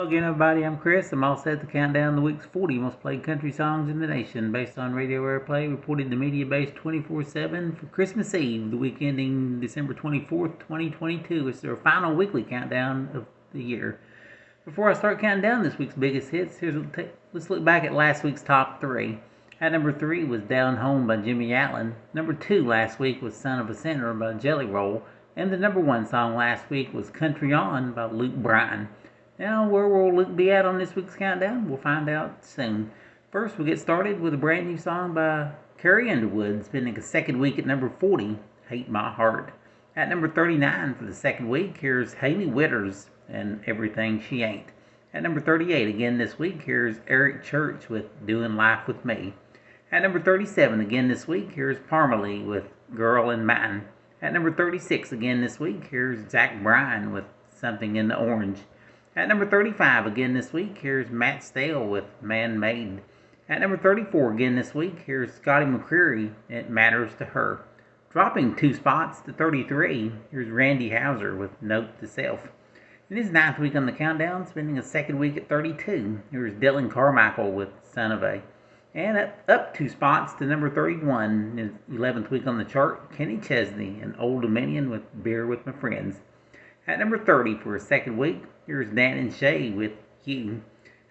Again, everybody, I'm Chris. I'm all set to count down the week's 40 most played country songs in the nation based on radio airplay reported to media base 24/7 for Christmas Eve, the week ending December 24th, 2022. It's our final weekly countdown of the year. Before I start counting down this week's biggest hits, let's look back at last week's top three. At number 3 was Down Home by Jimmy Allen. Number 2 last week was Son of a Sinner by Jelly Roll. And the number 1 song last week was Country On by Luke Bryan. Now, where will Luke be at on this week's countdown? We'll find out soon. First, we'll get started with a brand new song by Carrie Underwood, spending a second week at number 40, Hate My Heart. At number 39 for the second week, here's Hailey Whitters and Everything She Ain't. At number 38 again this week, here's Eric Church with Doing Life With Me. At number 37 again this week, here's Parmalee with Girl in Mine. At number 36 again this week, here's Zach Bryan with Something in the Orange. At number 35 again this week, here's Matt Stale with Man Made. At number 34 again this week, here's Scotty McCreery, It Matters to Her. Dropping 2 spots to 33, here's Randy Houser with Note to Self. In his 9th week on the countdown, spending a second week at 32, here's Dylan Carmichael with Son of A. And up 2 spots to number 31, in his 11th week on the chart, Kenny Chesney and Old Dominion with Beer with My Friends. At number 30 for a second week, here's Dan and Shay with You.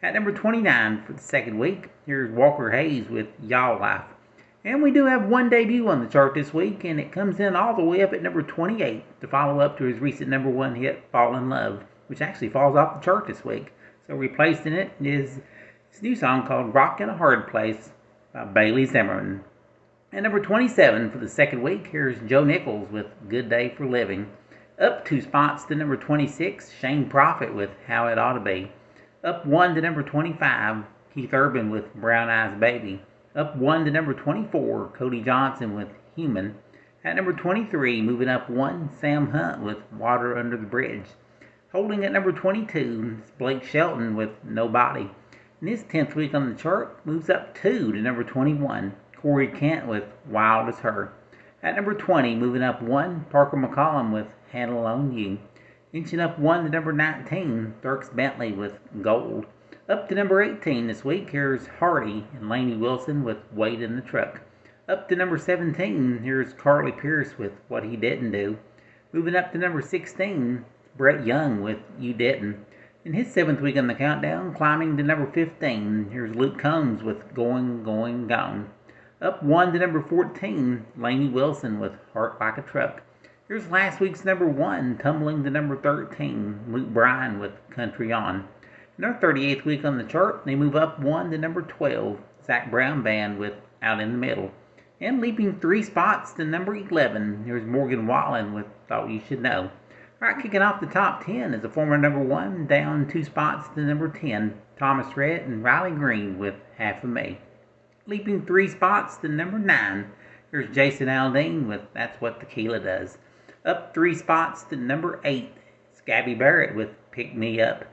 At number 29 for the second week, here's Walker Hayes with Y'all Life. And we do have one debut on the chart this week, and it comes in all the way up at number 28 to follow up to his recent number 1 hit, Fall in Love, which actually falls off the chart this week. So replacing it is this new song called Rock in a Hard Place by Bailey Zimmerman. At number 27 for the second week, here's Joe Nichols with Good Day for Living. Up 2 spots to number 26, Shane Prophet with How It Ought to Be. Up 1 to number 25, Keith Urban with Brown Eyes Baby. Up 1 to number 24, Cody Johnson with Human. At number 23, moving up 1, Sam Hunt with Water Under the Bridge. Holding at number 22 is Blake Shelton with Nobody. In his 10th week on the chart, moves up 2 to number 21, Corey Kent with Wild as Her. At number 20, moving up 1, Parker McCollum with Handle on You. Inching up 1 to number 19, Dierks Bentley with Gold. Up to number 18 this week, here's Hardy and Lainey Wilson with Wait in the Truck. Up to number 17, here's Carly Pearce with What He Didn't Do. Moving up to number 16, Brett Young with You Didn't. In his 7th week on the countdown, climbing to number 15, here's Luke Combs with Going, Going, Gone. Up 1 to number 14, Lainey Wilson with Heart Like a Truck. Here's last week's number 1, tumbling to number 13, Luke Bryan with Country On. In our 38th week on the chart, they move up 1 to number 12, Zac Brown Band with Out in the Middle. And leaping 3 spots to number 11, here's Morgan Wallen with Thought You Should Know. Alright, kicking off the top 10 is a former number 1, down 2 spots to number 10, Thomas Rhett and Riley Green with Half of Me. Leaping 3 spots to number 9, here's Jason Aldean with That's What Tequila Does. Up 3 spots to number 8, Scabby Barrett with Pick Me Up.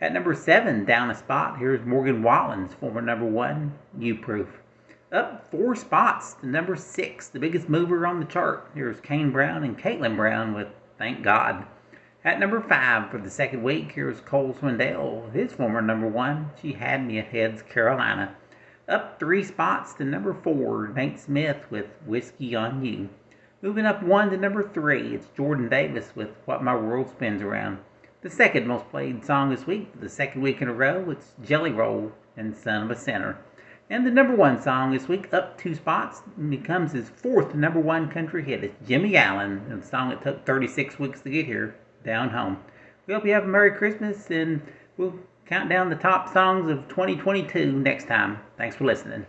At number 7, down a spot, here's Morgan Wallen's former number 1, You Proof. Up 4 spots to number 6, the biggest mover on the chart, here's Kane Brown and Caitlin Brown with Thank God. At number 5 for the second week, here's Cole Swindell, his former number 1, She Had Me at Heads, Carolina. Up 3 spots to number 4, Nate Smith with Whiskey on You. Moving up 1 to number 3, it's Jordan Davis with What My World Spins Around. The second most played song this week, for the second week in a row, it's Jelly Roll and Son of a Sinner. And the number 1 song this week, up 2 spots, and becomes his 4th number 1 country hit. It's Jimmy Allen, and the song that took 36 weeks to get here, Down Home. We hope you have a Merry Christmas, and we'll count down the top songs of 2022 next time. Thanks for listening.